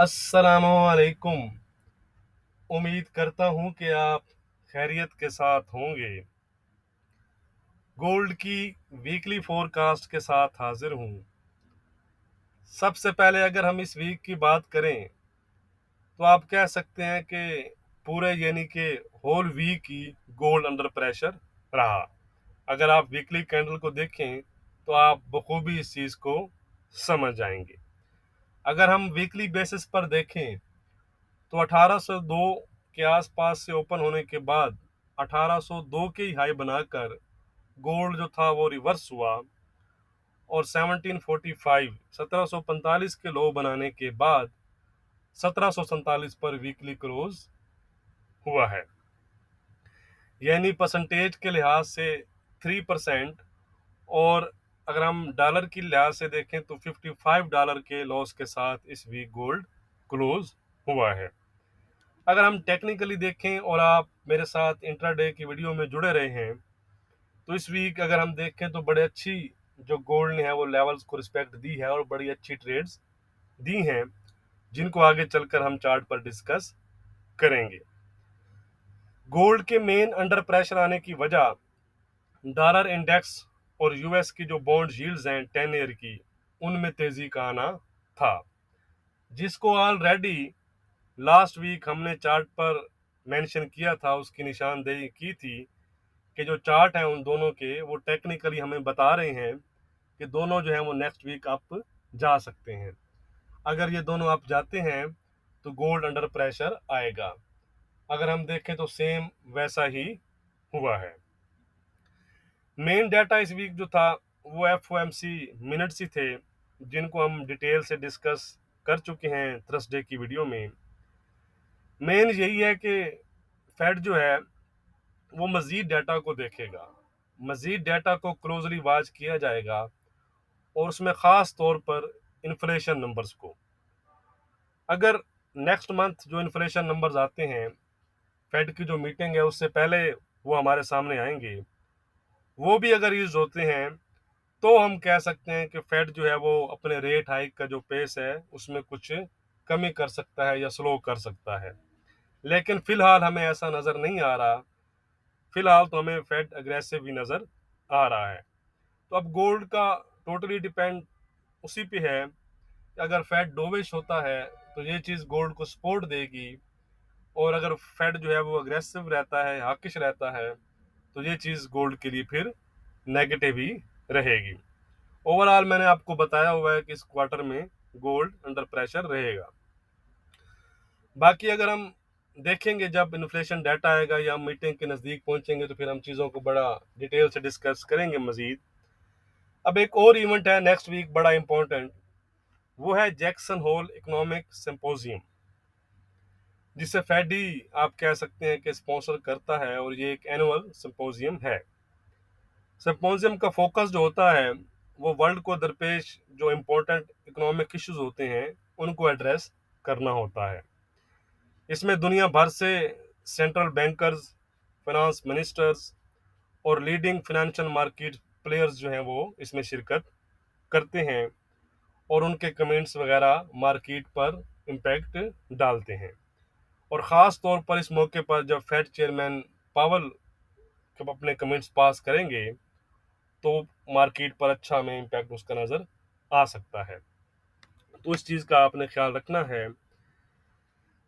अस्सलामुअलैकुम। उम्मीद करता हूँ कि आप खैरियत के साथ होंगे। गोल्ड की वीकली फोरकास्ट के साथ हाजिर हूँ। सबसे पहले अगर हम इस वीक की बात करें तो आप कह सकते हैं कि पूरे यानी कि होल वीक ही गोल्ड अंडर प्रेशर रहा। अगर आप वीकली कैंडल को देखें तो आप बखूबी इस चीज़ को समझ जाएंगे। अगर हम वीकली बेसिस पर देखें तो 1802 के आसपास से ओपन होने के बाद 1802 के ही हाई बनाकर गोल्ड जो था वो रिवर्स हुआ और 1745 के लो बनाने के बाद 1747 पर वीकली क्लोज हुआ है। यानी परसेंटेज के लिहाज से 3%। और अगर हम डॉलर की लिहाज से देखें तो $55 के लॉस के साथ इस वीक गोल्ड क्लोज हुआ है। अगर हम टेक्निकली देखें और आप मेरे साथ इंट्राडे की वीडियो में जुड़े रहे हैं तो इस वीक अगर हम देखें तो बड़े अच्छी जो गोल्ड ने है वो लेवल्स को रिस्पेक्ट दी है और बड़ी अच्छी ट्रेड्स दी हैं जिनको आगे चलकर हम चार्ट पर डिस्कस करेंगे। गोल्ड के मेन अंडर प्रेशर आने की वजह डॉलर इंडेक्स और यूएस की जो बॉन्ड यील्ड्स हैं 10 ईयर की उनमें तेजी का आना था, जिसको ऑलरेडी लास्ट वीक हमने चार्ट पर मेंशन किया था, उसकी निशानदेही की थी कि जो चार्ट है उन दोनों के वो टेक्निकली हमें बता रहे हैं कि दोनों जो है वो नेक्स्ट वीक अप जा सकते हैं। अगर ये दोनों अप जाते हैं तो गोल्ड अंडर प्रेशर आएगा। अगर हम देखें तो सेम वैसा ही हुआ है। मेन डाटा इस वीक जो था वो एफओएमसी मिनट्स ही थे जिनको हम डिटेल से डिस्कस कर चुके हैं थर्सडे की वीडियो में। मेन यही है कि फेड जो है वो मजीद डाटा को देखेगा, मजीद डाटा को क्लोजली वॉच किया जाएगा और उसमें ख़ास तौर पर इन्फ्लेशन नंबर्स को। अगर नेक्स्ट मंथ जो इन्फ्लेशन नंबर्स आते हैं, फेड की जो मीटिंग है उससे पहले वो हमारे सामने आएंगे, वो भी अगर यूज होते हैं तो हम कह सकते हैं कि फेड जो है वो अपने रेट हाइक का जो पेस है उसमें कुछ कमी कर सकता है या स्लो कर सकता है। लेकिन फिलहाल हमें ऐसा नज़र नहीं आ रहा। फिलहाल तो हमें फेड अग्रेसिव ही नज़र आ रहा है। तो अब गोल्ड का टोटली डिपेंड उसी पे है कि अगर फेड डोविश होता है तो ये चीज़ गोल्ड को सपोर्ट देगी, और अगर फेड जो है वो अग्रेसिव रहता है, हाकिश रहता है, तो ये चीज़ गोल्ड के लिए फिर नेगेटिव ही रहेगी। ओवरऑल मैंने आपको बताया हुआ है कि इस क्वार्टर में गोल्ड अंडर प्रेशर रहेगा। बाकी अगर हम देखेंगे जब इन्फ्लेशन डाटा आएगा या हम मीटिंग के नज़दीक पहुंचेंगे तो फिर हम चीज़ों को बड़ा डिटेल से डिस्कस करेंगे मजीद। अब एक और इवेंट है नेक्स्ट वीक बड़ा इंपॉर्टेंट, वो है जैक्सन होल इकोनॉमिक सिंपोजियम, जिसे फेड ही आप कह सकते हैं कि स्पॉन्सर करता है और ये एक एनुअल सिंपोजियम है। सिंपोजियम का फोकस जो होता है वो वर्ल्ड को दरपेश जो इम्पोर्टेंट इकोनॉमिक इश्यूज होते हैं उनको एड्रेस करना होता है। इसमें दुनिया भर से सेंट्रल बैंकर्स, फाइनेंस मिनिस्टर्स और लीडिंग फाइनेंशियल मार्केट प्लेयर्स जो हैं वो इसमें शिरकत करते हैं और उनके कमेंट्स वगैरह मार्केट पर इम्पैक्ट डालते हैं। और ख़ास तौर पर इस मौके पर जब फेड चेयरमैन पावल जब अपने कमेंट्स पास करेंगे तो मार्केट पर अच्छा हमें इम्पैक्ट उसका नज़र आ सकता है। तो इस चीज़ का आपने ख्याल रखना है।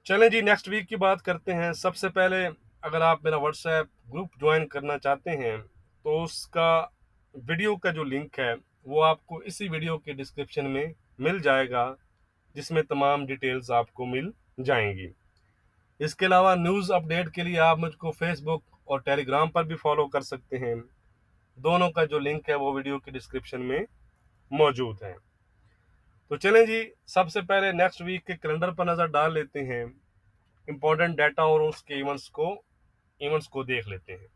चलें जी, नेक्स्ट वीक की बात करते हैं। सबसे पहले अगर आप मेरा व्हाट्सएप ग्रुप ज्वाइन करना चाहते हैं तो उसका वीडियो का जो लिंक है वो आपको इसी वीडियो के डिस्क्रिप्शन में मिल जाएगा, जिसमें तमाम डिटेल्स आपको मिल जाएंगी। इसके अलावा न्यूज़ अपडेट के लिए आप मुझको फेसबुक और टेलीग्राम पर भी फॉलो कर सकते हैं। दोनों का जो लिंक है वो वीडियो के डिस्क्रिप्शन में मौजूद है। तो चलें जी, सबसे पहले नेक्स्ट वीक के कैलेंडर पर नज़र डाल लेते हैं। इम्पोर्टेंट डाटा और उसके इवेंट्स को देख लेते हैं।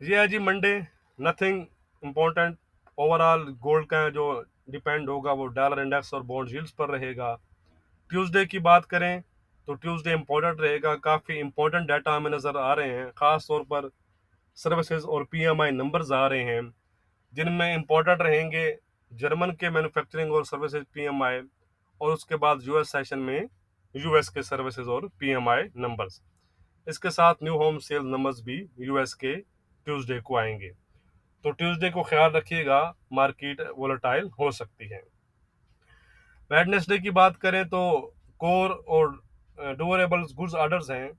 ये है जी Monday, nothing important. Overall gold का जो डिपेंड होगा वो डॉलर इंडेक्स और बॉन्ड यील्ड्स पर रहेगा। ट्यूसडे की बात करें तो ट्यूसडे इम्पोर्टेंट रहेगा। काफ़ी इम्पोर्टेंट डाटा हमें नज़र आ रहे हैं, ख़ास तौर पर सर्विसेज और पीएमआई नंबर्स आ रहे हैं जिनमें इम्पोर्टेंट रहेंगे जर्मन के मैन्युफैक्चरिंग और सर्विसेज पीएमआई और उसके बाद यूएस सेशन में यूएस के सर्विसेज और पीएमआई नंबर्स। इसके साथ न्यू होम सेल नंबर्स भी यूएस के ट्यूसडे को आएंगे। तो ट्यूसडे को ख्याल रखिएगा, मार्केट वोलेटाइल हो सकती है। वेडनेसडे की बात करें तो कोर और ड्यूरेबल्स गुड्स ऑर्डर्स हैं,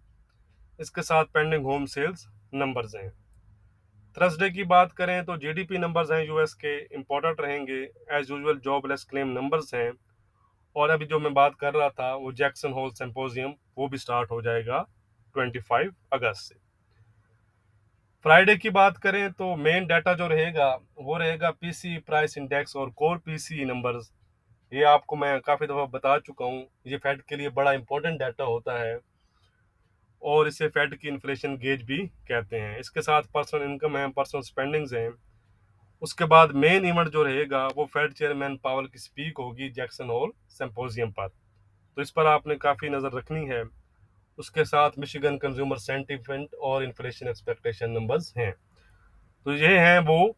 इसके साथ पेंडिंग होम सेल्स नंबर्स हैं। थर्सडे की बात करें तो जीडीपी नंबर्स हैं यूएस के, इंपॉर्टेंट रहेंगे। As usual jobless claim numbers हैं। और अभी जो मैं बात कर रहा था वो जैक्सन होल सिंपोजियम, वो भी स्टार्ट हो जाएगा 25 अगस्त से। फ्राइडे की बात करें तो मेन डाटा जो रहेगा वो रहेगा पीसी प्राइस इंडेक्स और कोर पीसी नंबर्स। ये आपको मैं काफ़ी दफ़ा बता चुका हूँ, ये फेड के लिए बड़ा इंपॉर्टेंट डाटा होता है और इसे फेड की इन्फ्लेशन गेज भी कहते हैं। इसके साथ पर्सनल इनकम है, पर्सनल स्पेंडिंग्स हैं। उसके बाद मेन इवेंट जो रहेगा वो फेड चेयरमैन पावल की स्पीक होगी जैक्सन होल सिंपोजियम पर, तो इस पर आपने काफ़ी नज़र रखनी है। उसके साथ मिशिगन कंज्यूमर सेंटिमेंट और इन्फ्लेशन एक्सपेक्टेशन नंबर्स हैं। तो ये हैं वो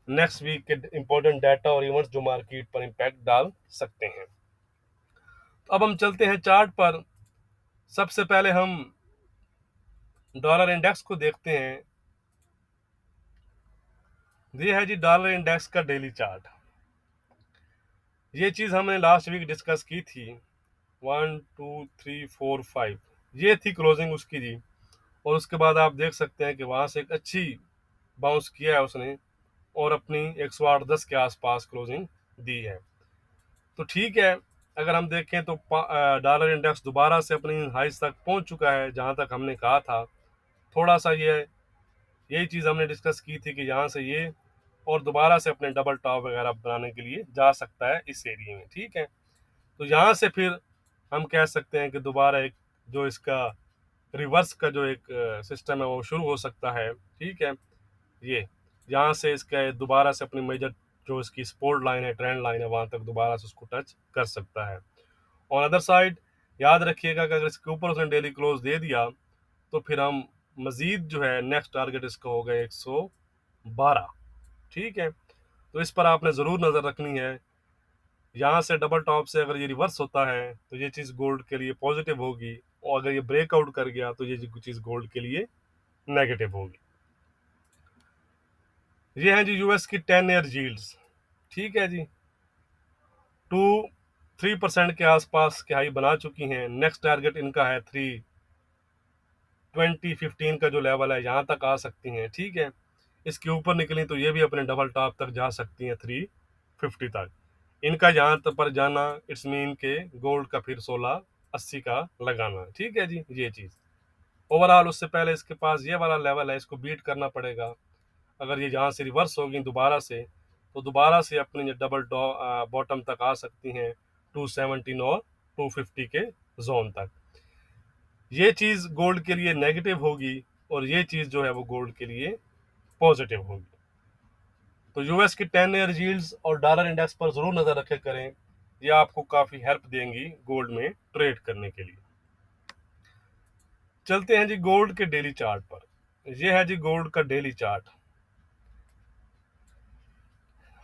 नेक्स्ट वीक के इंपॉर्टेंट डाटा और इवेंट्स जो मार्केट पर इम्पैक्ट डाल सकते हैं। तो अब हम चलते हैं चार्ट पर। सबसे पहले हम डॉलर इंडेक्स को देखते हैं। ये है जी डॉलर इंडेक्स का डेली चार्ट। ये चीज़ हमने लास्ट वीक डिस्कस की थी। 1 2 3 4 5 ये थी क्लोजिंग उसकी जी। और उसके बाद आप देख सकते हैं कि वहाँ से एक अच्छी बाउंस किया है उसने और अपनी 108.10 के आसपास क्लोजिंग दी है। तो ठीक है, अगर हम देखें तो डॉलर इंडेक्स दोबारा से अपनी हाइस तक पहुंच चुका है जहां तक हमने कहा था। थोड़ा सा यही चीज़ हमने डिस्कस की थी कि यहाँ से ये और दोबारा से अपने डबल टॉप वगैरह बनाने के लिए जा सकता है इस एरिया में। ठीक है, तो यहाँ से फिर हम कह सकते हैं कि दोबारा एक जो इसका रिवर्स का जो एक सिस्टम है वो शुरू हो सकता है। ठीक है, ये यहाँ से इसके दोबारा से अपनी मेजर जो इसकी सपोर्ट लाइन है, ट्रेंड लाइन है, वहाँ तक दोबारा से उसको टच कर सकता है। ऑन अदर साइड याद रखिएगा कि अगर इसके ऊपर उसने डेली क्लोज दे दिया तो फिर हम मजीद जो है नेक्स्ट टारगेट इसका होगा 112। ठीक है, तो इस पर आपने ज़रूर नज़र रखनी है। यहाँ से डबल टॉप से अगर ये रिवर्स होता है तो ये चीज़ गोल्ड के लिए पॉजिटिव होगी, और अगर ये ब्रेकआउट कर गया तो ये चीज़ गोल्ड के लिए नेगेटिव होगी। ये है जी यूएस की 10 ईयर यील्ड्स। ठीक है जी, 3% के आसपास की हाई बना चुकी हैं। नेक्स्ट टारगेट इनका है 32015 का जो लेवल है यहाँ तक आ सकती हैं। ठीक है, इसके ऊपर निकली तो ये भी अपने डबल टॉप तक जा सकती हैं 350 तक। इनका यहाँ तक पर जाना इट्स मीन के गोल्ड का फिर 1680 का लगाना। ठीक है जी, ये चीज़ ओवरऑल उससे पहले इसके पास ये वाला लेवल है, इसको बीट करना पड़ेगा। अगर ये यहाँ से रिवर्स होगी दोबारा से तो दोबारा से अपने जो डबल बॉटम तक आ सकती हैं 217 और 250 के जोन तक। ये चीज़ गोल्ड के लिए नेगेटिव होगी और ये चीज़ जो है वो गोल्ड के लिए पॉजिटिव होगी। तो यूएस की 10 ईयर यील्ड्स और डॉलर इंडेक्स पर ज़रूर नज़र रखे करें, ये आपको काफ़ी हेल्प देंगी गोल्ड में ट्रेड करने के लिए। चलते हैं जी गोल्ड के डेली चार्ट पर। ये है जी गोल्ड का डेली चार्ट।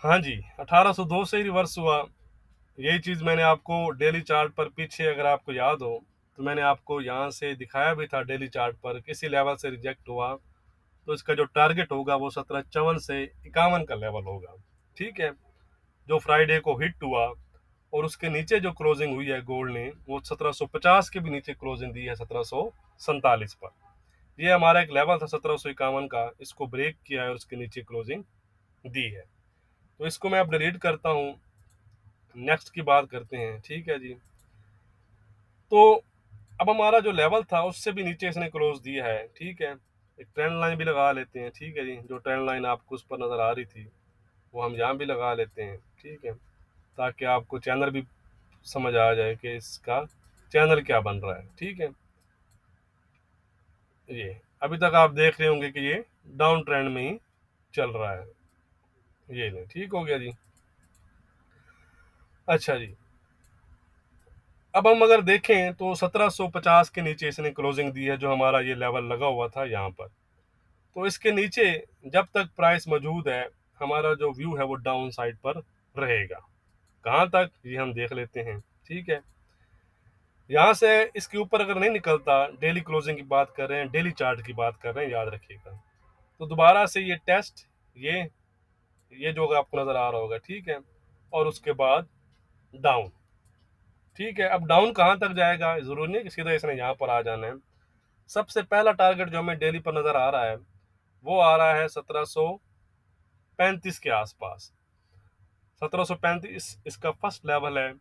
हाँ जी, 1802 से ही रिवर्स हुआ। यही चीज़ मैंने आपको डेली चार्ट पर पीछे अगर आपको याद हो तो मैंने आपको यहाँ से दिखाया भी था डेली चार्ट पर किसी लेवल से रिजेक्ट हुआ तो इसका जो टारगेट होगा वो 1754 से 51 का लेवल होगा। ठीक है, जो फ्राइडे को हिट हुआ और उसके नीचे जो क्लोजिंग हुई है गोल्ड ने वो 1750 के भी नीचे क्लोजिंग दी है 1747 पर। ये हमारा एक लेवल था 1751 का, इसको ब्रेक किया है और उसके नीचे क्लोजिंग दी है। तो इसको मैं अब डिलीट करता हूँ, नेक्स्ट की बात करते हैं। ठीक है जी, तो अब हमारा जो लेवल था उससे भी नीचे इसने क्लोज दिया है। ठीक है, एक ट्रेंड लाइन भी लगा लेते हैं। ठीक है जी, जो ट्रेंड लाइन आपको उस पर नज़र आ रही थी वो हम यहाँ भी लगा लेते हैं। ठीक है, ताकि आपको चैनल भी समझ आ जाए कि इसका चैनल क्या बन रहा है। ठीक है, ये अभी तक आप देख रहे होंगे कि ये डाउन ट्रेंड में ही चल रहा है। ये नहीं, ठीक हो गया जी। अच्छा जी, अब हम अगर देखें तो 1750 के नीचे इसने क्लोजिंग दी है, जो हमारा ये लेवल लगा हुआ था यहाँ पर। तो इसके नीचे जब तक प्राइस मौजूद है हमारा जो व्यू है वो डाउन साइड पर रहेगा। कहाँ तक ये हम देख लेते हैं। ठीक है। यहाँ से इसके ऊपर अगर नहीं निकलता, डेली क्लोजिंग की बात कर रहे हैं, डेली चार्ट की बात कर रहे हैं, याद रखिएगा। तो दोबारा से ये टेस्ट, ये जो आपको नजर आ रहा होगा, ठीक है, और उसके बाद डाउन। ठीक है, अब डाउन कहाँ तक जाएगा, जरूरी नहीं कि सीधा इसने यहाँ पर आ जाना है। सबसे पहला टारगेट जो हमें डेली पर नजर आ रहा है वो आ रहा है 1735 के आसपास। 1735 इसका फर्स्ट लेवल है।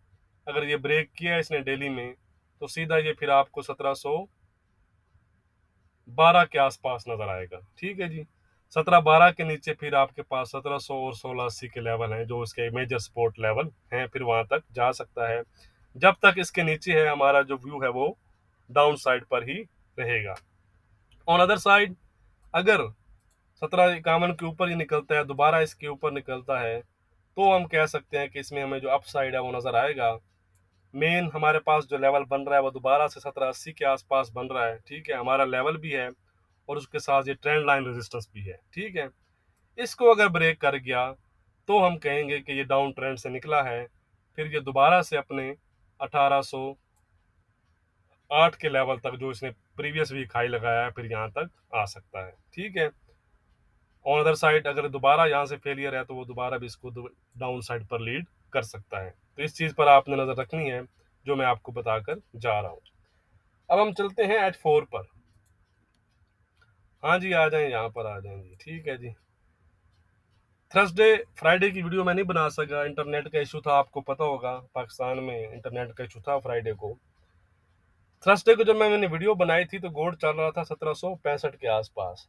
अगर ये ब्रेक किया इसने डेली में तो सीधा ये फिर आपको 1712 के आसपास नजर आएगा। ठीक है जी। 1712 के नीचे फिर आपके पास 1700 और 1680 के लेवल हैं जो इसके मेजर सपोर्ट लेवल हैं, फिर वहां तक जा सकता है। जब तक इसके नीचे है हमारा जो व्यू है वो डाउन साइड पर ही रहेगा। ऑन अदर साइड अगर 1751 के ऊपर ही निकलता है, दोबारा इसके ऊपर निकलता है, तो हम कह सकते हैं कि इसमें हमें जो अपसाइड है वो नजर आएगा। मेन हमारे पास जो लेवल बन रहा है वो दोबारा से 1780 के आसपास बन रहा है। ठीक है, हमारा लेवल भी है और उसके साथ ये ट्रेंड लाइन रेजिस्टेंस भी है। ठीक है, इसको अगर ब्रेक कर गया तो हम कहेंगे कि ये डाउन ट्रेंड से निकला है। फिर ये दोबारा से अपने 1808 के लेवल तक जो इसने प्रीवियस वीक हाई लगाया है फिर यहाँ तक आ सकता है। ठीक है, ऑन अदर साइड अगर दोबारा यहाँ से फेलियर है तो वो दोबारा भी इसको डाउन साइड पर लीड कर सकता है। तो इस चीज पर आपने नजर रखनी है जो मैं आपको बताकर जा रहा हूँ। अब हम चलते हैं H4 पर। हाँ जी, आ जाए, यहाँ पर आ जाए जी। ठीक है जी। थर्सडे फ्राइडे की वीडियो मैं नहीं बना सका, इंटरनेट का इशू था, आपको पता होगा पाकिस्तान में इंटरनेट का इशू था फ्राइडे को। थर्सडे को जब मैंने वीडियो बनाई थी तो गोल्ड चल रहा था 1765 के आसपास।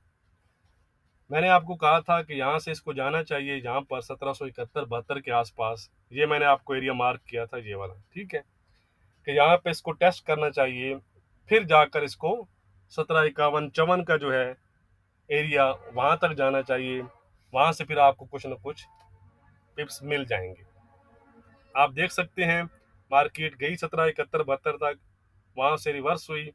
मैंने आपको कहा था कि यहाँ से इसको जाना चाहिए, यहाँ पर 1771-72 के आसपास, ये मैंने आपको एरिया मार्क किया था, ये वाला। ठीक है, कि यहाँ पे इसको टेस्ट करना चाहिए, फिर जाकर इसको 1751-54 का जो है एरिया वहां तक जाना चाहिए। वहां से फिर आपको कुछ न कुछ पिप्स मिल जाएंगे। आप देख सकते हैं मार्केट गई 1771-72 तक, वहां से रिवर्स हुई।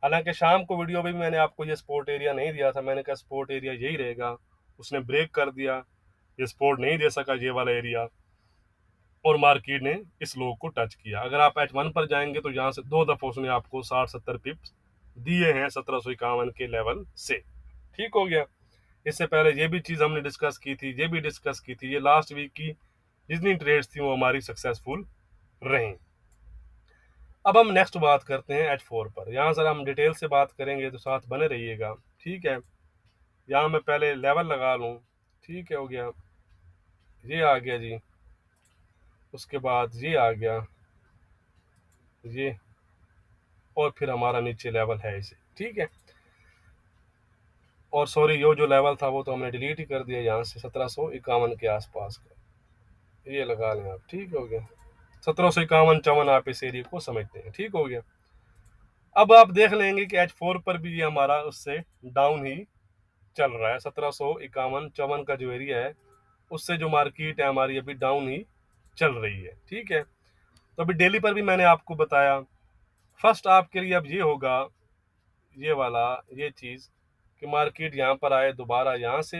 हालांकि शाम को वीडियो में भी मैंने आपको ये सपोर्ट एरिया नहीं दिया था, मैंने कहा सपोर्ट एरिया यही रहेगा, उसने ब्रेक कर दिया, ये सपोर्ट नहीं दे सका ये वाला एरिया, और मार्केट ने इस लो को टच किया। अगर आप H1 पर जाएंगे तो यहाँ से 2 दफा उसने आपको 60-70 पिप्स दिए हैं 1751 के लेवल से। ठीक हो गया। इससे पहले ये भी चीज हमने डिस्कस की थी, ये भी डिस्कस की थी, ये लास्ट वीक की जितनी ट्रेड्स थी वो हमारी सक्सेसफुल रही। अब हम नेक्स्ट बात करते हैं H4 पर। यहाँ सर हम डिटेल से बात करेंगे तो साथ बने रहिएगा। ठीक है, यहाँ मैं पहले लेवल लगा लूँ। ठीक है, हो गया, ये आ गया जी, उसके बाद ये आ गया, ये, और फिर हमारा नीचे लेवल है इसे। ठीक है, और सॉरी यो जो लेवल था वो तो हमने डिलीट ही कर दिया, यहाँ से 1751 के आसपास का ये लगा लें आप। ठीक हो गया, 1751-54 आप इस एरिया को समझते हैं। ठीक हो गया। अब आप देख लेंगे कि H4 पर भी ये हमारा उससे डाउन ही चल रहा है। 1751-54 का जो एरिया है उससे जो मार्केट है हमारी अभी डाउन ही चल रही है। ठीक है, तो अभी डेली पर भी मैंने आपको बताया। फर्स्ट आपके लिए अब ये होगा, ये वाला, ये चीज कि मार्केट यहाँ पर आए दोबारा, यहाँ से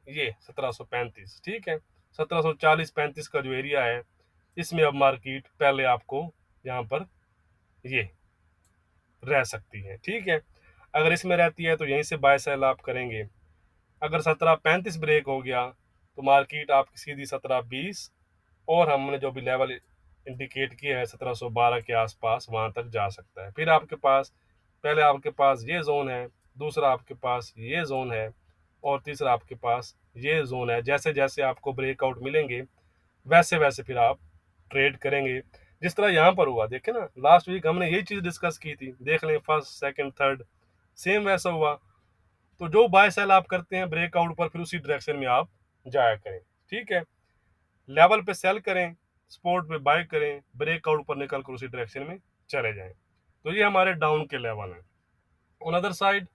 ये 1735। ठीक है, 1740-35 का जो एरिया है इसमें अब मार्केट पहले आपको यहाँ पर ये रह सकती है। ठीक है, अगर इसमें रहती है तो यहीं से बाय सेल आप करेंगे। अगर 1735 ब्रेक हो गया तो मार्केट आपकी सीधी 1720 और हमने जो भी लेवल इंडिकेट किया है 1712 के आसपास वहां तक जा सकता है। फिर आपके पास पहले आपके पास ये जोन है, दूसरा आपके पास ये जोन है, और तीसरा आपके पास ये जोन है। जैसे जैसे आपको ब्रेकआउट मिलेंगे वैसे वैसे फिर आप ट्रेड करेंगे। जिस तरह यहाँ पर हुआ, देखे ना, लास्ट वीक हमने यही चीज डिस्कस की थी, देख लें फर्स्ट सेकंड थर्ड सेम वैसा हुआ। तो जो बाय सेल आप करते हैं ब्रेकआउट पर फिर उसी डायरेक्शन में आप जाया करें। ठीक है, लेवल पे सेल करें, सपोर्ट पे बाय करें, ब्रेकआउट पर निकल कर उसी डायरेक्शन में चले जाएं। तो ये हमारे डाउन के लेवल हैं। ऑन अदर साइड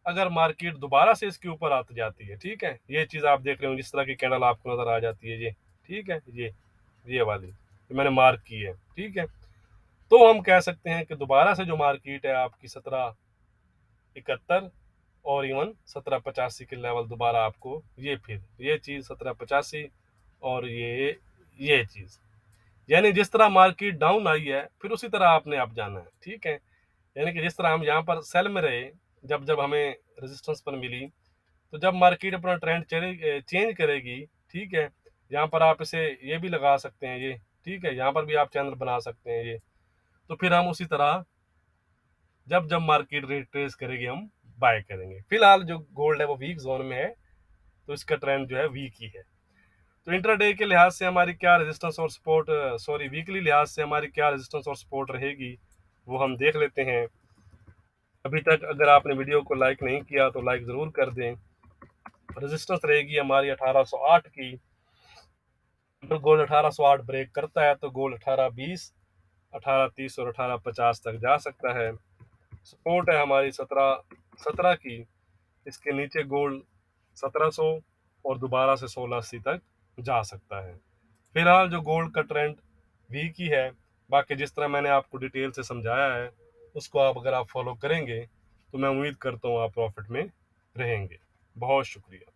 अगर मार्केट दोबारा से इसके ऊपर आती जाती है, ठीक है, ये चीज आप देख रहे हो जिस तरह की कैंडल आपको नजर आ जाती है ये। ठीक है, ये वाली ये मैंने मार्क की है। ठीक है, तो हम कह सकते हैं कि दोबारा से जो मार्केट है आपकी 1771 और इवन 1785 के लेवल दोबारा आपको ये फिर ये चीज 1785 और ये चीज यानी जिस तरह मार्केट डाउन आई है फिर उसी तरह आपने आप जाना है, ठीक है। यानी कि जिस तरह हम यहाँ पर सेल में रहे, जब जब हमें रेजिस्टेंस पर मिली, तो जब मार्केट अपना ट्रेंड चेंज करेगी, ठीक है, यहाँ पर आप इसे ये भी लगा सकते हैं ये, ठीक है, यहाँ पर भी आप चैनल बना सकते हैं ये। तो फिर हम उसी तरह जब जब मार्केट रिट्रेस करेगी हम बाय करेंगे। फिलहाल जो गोल्ड है वो वीक जोन में है, तो इसका ट्रेंड जो है वीक ही है। तो इंट्राडे के लिहाज से हमारी क्या रेजिस्टेंस और सपोर्ट, सॉरी वीकली लिहाज से हमारी क्या रेजिस्टेंस और सपोर्ट रहेगी, वो हम देख लेते हैं। अभी तक अगर आपने वीडियो को लाइक नहीं किया तो लाइक ज़रूर कर दें। रेजिस्टेंस रहेगी हमारी 1808 की। अगर गोल्ड 1808 ब्रेक करता है तो गोल्ड 1820, 1830 और 1850 तक जा सकता है। सपोर्ट है हमारी 1717 की। इसके नीचे गोल्ड 1700 और दोबारा से 1680 तक जा सकता है। फिलहाल जो गोल्ड का ट्रेंड वीक ही है। बाकी जिस तरह मैंने आपको डिटेल से समझाया है, उसको आप अगर आप फॉलो करेंगे तो मैं उम्मीद करता हूँ आप प्रॉफिट में रहेंगे। बहुत शुक्रिया।